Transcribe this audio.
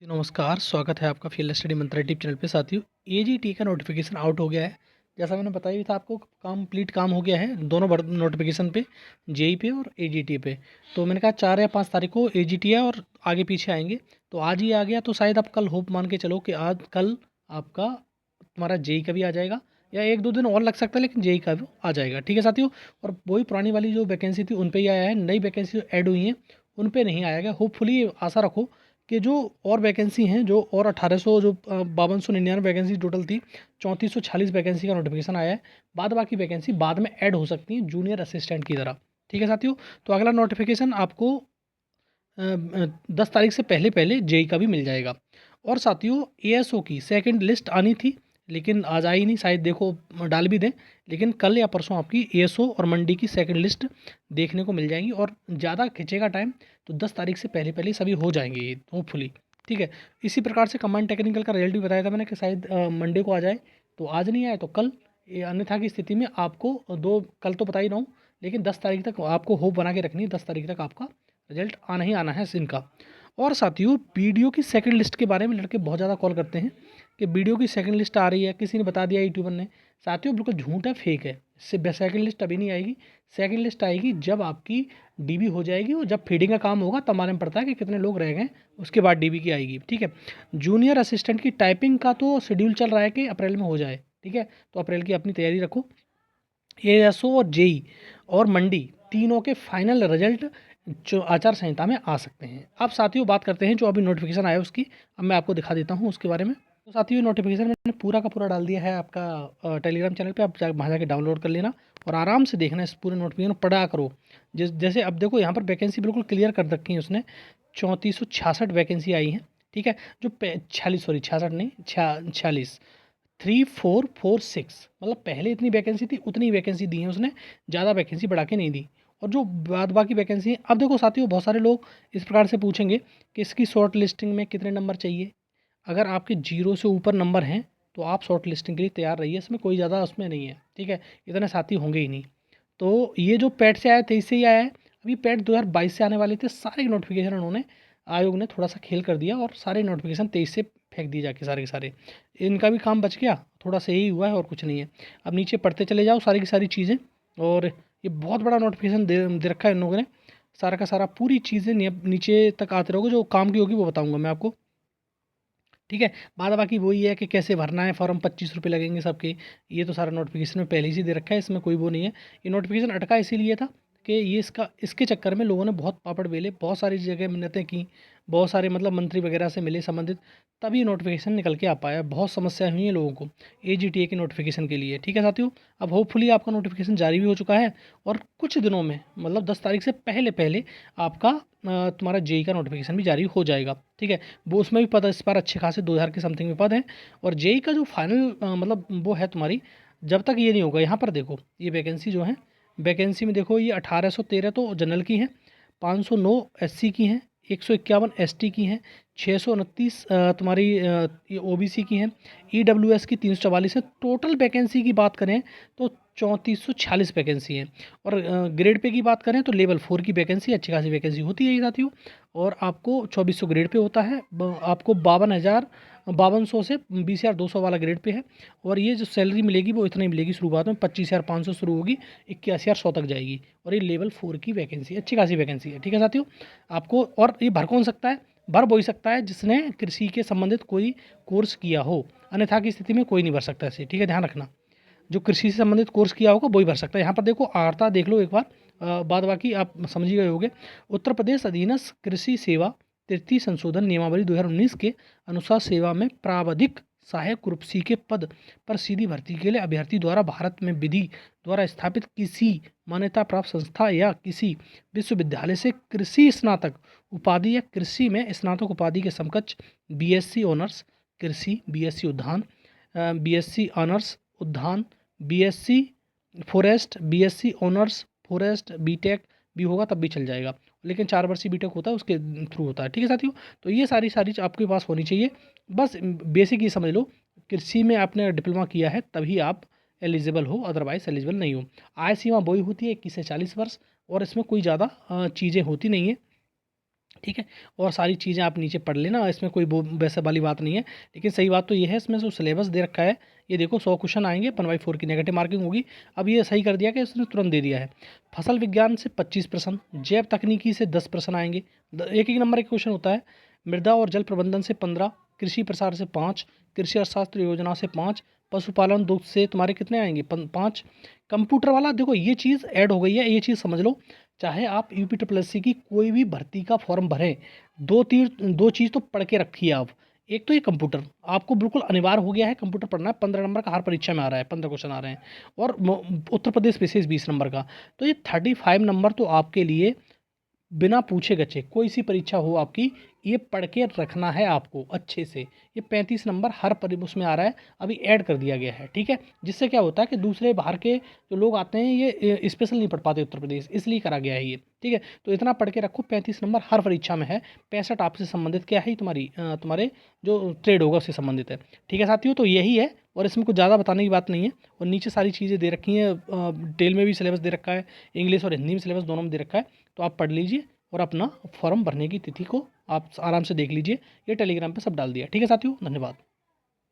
जी, नमस्कार, स्वागत है आपका फील्ड स्टडी मंत्रा यूट्यूब चैनल पे। साथियों, एजीटी का नोटिफिकेशन आउट हो गया है। जैसा मैंने बताया भी था आपको, कंप्लीट काम हो गया है दोनों नोटिफिकेशन पे, जेई पे और एजीटी पे। तो मैंने कहा 4 या 5 तारीख को एजीटी है और आगे पीछे आएंगे, तो आज ही आ गया। तो शायद आप कल होप मान के चलो कि आज कल आपका तुम्हारा जेई का भी आ जाएगा, या 1-2 दिन और लग सकता है, लेकिन जेई का भी आ जाएगा। ठीक है साथियों। और वही पुरानी वाली जो वैकेंसी थी उन पे ही आया है, नई वैकेंसी जो ऐड हुई हैं उन पे नहीं आएगा। होपफुली आशा रखो कि जो और वैकेंसी हैं, जो और 1800 जो 5299 वैकेंसी टोटल थी, 3446 वैकेंसी का नोटिफिकेशन आया है। बाद बाकी वैकेंसी बाद में ऐड हो सकती हैं जूनियर असिस्टेंट की तरह। ठीक है साथियों। तो अगला नोटिफिकेशन आपको 10 तारीख से पहले पहले जेई का भी मिल जाएगा। और साथियों, एएसओ की सेकंड लिस्ट आनी थी, लेकिन आज आई नहीं। शायद देखो डाल भी दें, लेकिन कल या परसों आपकी एएसओ और मंडी की सेकंड लिस्ट देखने को मिल जाएंगी। और ज़्यादा खिंचेगा टाइम तो 10 तारीख से पहले पहले सभी हो जाएंगे ये, होपफुली। ठीक है। इसी प्रकार से कमांड टेक्निकल का रिजल्ट भी बताया था मैंने कि शायद मंडे को आ जाए, तो आज नहीं आए तो कल। अन्यथा की स्थिति में आपको कल तो बता ही रहा हूँ, लेकिन 10 तारीख तक आपको होप बना के रखनी है। 10 तारीख तक आपका रिजल्ट आना ही आना है इनका। और साथियों, बीडीओ की सेकंड लिस्ट के बारे में लड़के बहुत ज़्यादा कॉल करते हैं कि बीडीओ की सेकंड लिस्ट आ रही है, किसी ने बता दिया यूट्यूबर ने। साथियों, बिल्कुल झूठ है, फेक है। सेकंड लिस्ट अभी नहीं आएगी। सेकंड लिस्ट आएगी जब आपकी डीबी हो जाएगी, और जब फीडिंग का काम होगा तब मालूम पड़ता है कि कितने लोग रह गए, उसके बाद डीबी की आएगी। ठीक है। जूनियर असिस्टेंट की टाइपिंग का तो शेड्यूल चल रहा है कि अप्रैल में हो जाए। ठीक है, तो अप्रैल की अपनी तैयारी रखो। एएसओ और जेई और मंडी तीनों के फाइनल रिजल्ट जो आचार संहिता में आ सकते हैं। अब साथियों, बात करते हैं जो अभी नोटिफिकेशन आया उसकी। अब मैं आपको दिखा देता हूँ उसके बारे में। तो साथियों, नोटिफिकेशन मैंने पूरा का पूरा डाल दिया है आपका टेलीग्राम चैनल पे। आप वहाँ जाके डाउनलोड कर लेना और आराम से देखना, इस पूरे नोटिफिकेशन पढ़ा करो। जैसे अब देखो, यहाँ पर वैकेंसी बिल्कुल क्लियर कर रखी है उसने। 3466 वैकेंसी आई हैं। ठीक है। जो 46, सॉरी 66 नहीं, 46, 3446, मतलब पहले इतनी वैकेंसी थी उतनी वैकेंसी दी है उसने, ज़्यादा वैकेंसी बढ़ा के नहीं दी। और जो बाद बाकी वैकेंसी है, अब देखो साथियों, बहुत सारे लोग इस प्रकार से पूछेंगे कि इसकी शॉर्ट लिस्टिंग में कितने नंबर चाहिए। अगर आपके 0 से ऊपर नंबर हैं तो आप शॉर्ट लिस्टिंग के लिए तैयार रहिए। इसमें कोई ज़्यादा उसमें नहीं है। ठीक है, इतने साथी होंगे ही नहीं। तो ये जो पैट से आया 23 से ही आया है। अभी पैट 2022 से आने वाले थे, सारे नोटिफिकेशन उन्होंने, आयोग ने थोड़ा सा खेल कर दिया और सारे नोटिफिकेशन 23 से फेंक दिए जाके सारे के सारे। इनका भी काम बच गया, थोड़ा सा यही हुआ है और कुछ नहीं है। अब नीचे पढ़ते चले जाओ सारी की सारी चीज़ें। और ये बहुत बड़ा नोटिफिकेशन दे रखा है इन लोगों ने। सारा का सारा पूरी चीज़ें नीचे तक आते रहोगे, जो काम की होगी वो बताऊँगा मैं आपको। ठीक है। बाद बाकी वही है कि कैसे भरना है फॉर्म, 25 रुपये लगेंगे सबके। ये तो सारा नोटिफिकेशन में पहले ही से दे रखा है, इसमें कोई वो नहीं है। ये नोटिफिकेशन अटका इसीलिए था कि ये इसके चक्कर में लोगों ने बहुत पापड़ बेले, बहुत सारी जगह मिन्नतें की, बहुत सारे मतलब मंत्री वगैरह से मिले संबंधित, तभी नोटिफिकेशन निकल के आ पाया। बहुत समस्याएं हुई हैं लोगों को एजीटीए के नोटिफिकेशन के लिए। ठीक है साथियों। अब होपफुली आपका नोटिफिकेशन जारी भी हो चुका है, और कुछ दिनों में, मतलब 10 तारीख से पहले पहले आपका तुम्हारा जेई का नोटिफिकेशन भी जारी हो जाएगा। ठीक है। वो उसमें भी पद इस बार अच्छे खासे 2000 के समथिंग में पद हैं। और जेई का जो फाइनल मतलब वो है तुम्हारी, जब तक ये नहीं होगा, यहाँ पर देखो ये वैकेंसी जो है, वैकेंसी में देखो, ये 1813 तो जनरल की हैं, 509 एससी की हैं, 151 एसटी की हैं, 629 तुम्हारी ये ओबीसी की हैं, ईडब्ल्यूएस की 344 है। टोटल वैकेंसी की बात करें तो 3446 वैकेंसी है। और ग्रेड पे की बात करें तो लेवल 4 की वैकेंसी, अच्छी खासी वैकेंसी होती है ये साथियों। और आपको 2400 ग्रेड पे होता है। आपको 5200 से 20,200 वाला ग्रेड पे है। और ये जो सैलरी मिलेगी वो इतनी मिलेगी शुरुआत में, 25,500 शुरू होगी, 81,100 तक जाएगी। और ये लेवल 4 की वैकेंसी, अच्छी खासी वैकेंसी है। ठीक है साथियों। आपको, और ये भर कौन सकता है? भर वही सकता है जिसने कृषि के संबंधित कोई कोर्स किया हो, अन्यथा की स्थिति में कोई नहीं भर सकता ऐसे। ठीक है, ध्यान रखना। जो कृषि से संबंधित कोर्स किया होगा वही भर सकता है। यहाँ पर देखो आर्ता देख लो एक बार, बाद बाकी आप समझ ही गए होंगे। उत्तर प्रदेश अधीनस्थ कृषि सेवा तृतीय संशोधन नियमावली 2019 के अनुसार सेवा में प्रावधिक सहायक ग्रुप सी के पद पर सीधी भर्ती के लिए अभ्यर्थी द्वारा भारत में विधि द्वारा स्थापित किसी मान्यता प्राप्त संस्था या किसी विश्वविद्यालय से कृषि स्नातक उपाधि या कृषि में स्नातक उपाधि के समकक्ष बीएससी ऑनर्स कृषि, बीएससी उद्यान, बीएससी ऑनर्स उद्यान, BSc forest, BSc honours forest, BTech भी होगा तब भी चल जाएगा, लेकिन 4 वर्षीय बीटेक होता है उसके थ्रू होता है। ठीक है साथियों। तो ये सारी सारी आपके पास होनी चाहिए। बस बेसिक ये समझ लो, कृषि में आपने डिप्लोमा किया है तभी आप एलिजिबल हो, अदरवाइज एलिजिबल नहीं हो। आय सीमा वही होती है 21 से 40 वर्ष, और इसमें कोई ज़्यादा चीज़ें होती नहीं है। ठीक है। और सारी चीज़ें आप नीचे पढ़ लेना, इसमें कोई वैसे वाली बात नहीं है। लेकिन सही बात तो ये है, इसमें जो सिलेबस दे रखा है, ये देखो 100 क्वेश्चन आएंगे, 1/4 की नेगेटिव मार्किंग होगी। अब ये सही कर दिया कि इसने तुरंत दे दिया है। फसल विज्ञान से 25%, जैव तकनीकी से 10% आएंगे, एक एक नंबर एक क्वेश्चन होता है। मृदा और जल प्रबंधन से 15, कृषि प्रसार से 5, कृषि अर्थशास्त्र योजना से 5, पशुपालन दुग्ध से तुम्हारे कितने आएंगे 5। कंप्यूटर वाला देखो ये चीज़ ऐड हो गई है, ये चीज़ समझ लो। चाहे आप यूपी ट्रिपल एस सी की कोई भी भर्ती का फॉर्म भरें, दो चीज़ तो पढ़ के रखिए आप। एक तो ये कंप्यूटर आपको बिल्कुल अनिवार्य हो गया है, कंप्यूटर पढ़ना है। 15 नंबर का हर परीक्षा में आ रहा है, 15 क्वेश्चन आ रहे हैं। और उत्तर प्रदेश विशेष 20 नंबर का। तो ये 35 नंबर तो आपके लिए बिना पूछे गच्छे कोई सी परीक्षा हो आपकी, ये पढ़ के रखना है आपको अच्छे से। ये 35 नंबर हर उसमें आ रहा है, अभी ऐड कर दिया गया है। ठीक है, जिससे क्या होता है कि दूसरे बाहर के जो लोग आते हैं ये स्पेशल नहीं पढ़ पाते उत्तर प्रदेश, इसलिए करा गया है ये। ठीक है, तो इतना पढ़ के रखो, 35 नंबर हर परीक्षा में है। 65 आपसे संबंधित क्या है, तुम्हारे जो ट्रेड होगा उससे संबंधित है। ठीक है साथियों, तो यही है, और इसमें कुछ ज़्यादा बताने की बात नहीं है। और नीचे सारी चीज़ें दे रखी हैं, डिटेल में भी सिलेबस दे रखा है, इंग्लिश और हिंदी में सिलेबस दोनों में दे रखा है। तो आप पढ़ लीजिए और अपना फॉर्म भरने की तिथि को आप आराम से देख लीजिए। ये टेलीग्राम पे सब डाल दिया। ठीक है साथियों, धन्यवाद।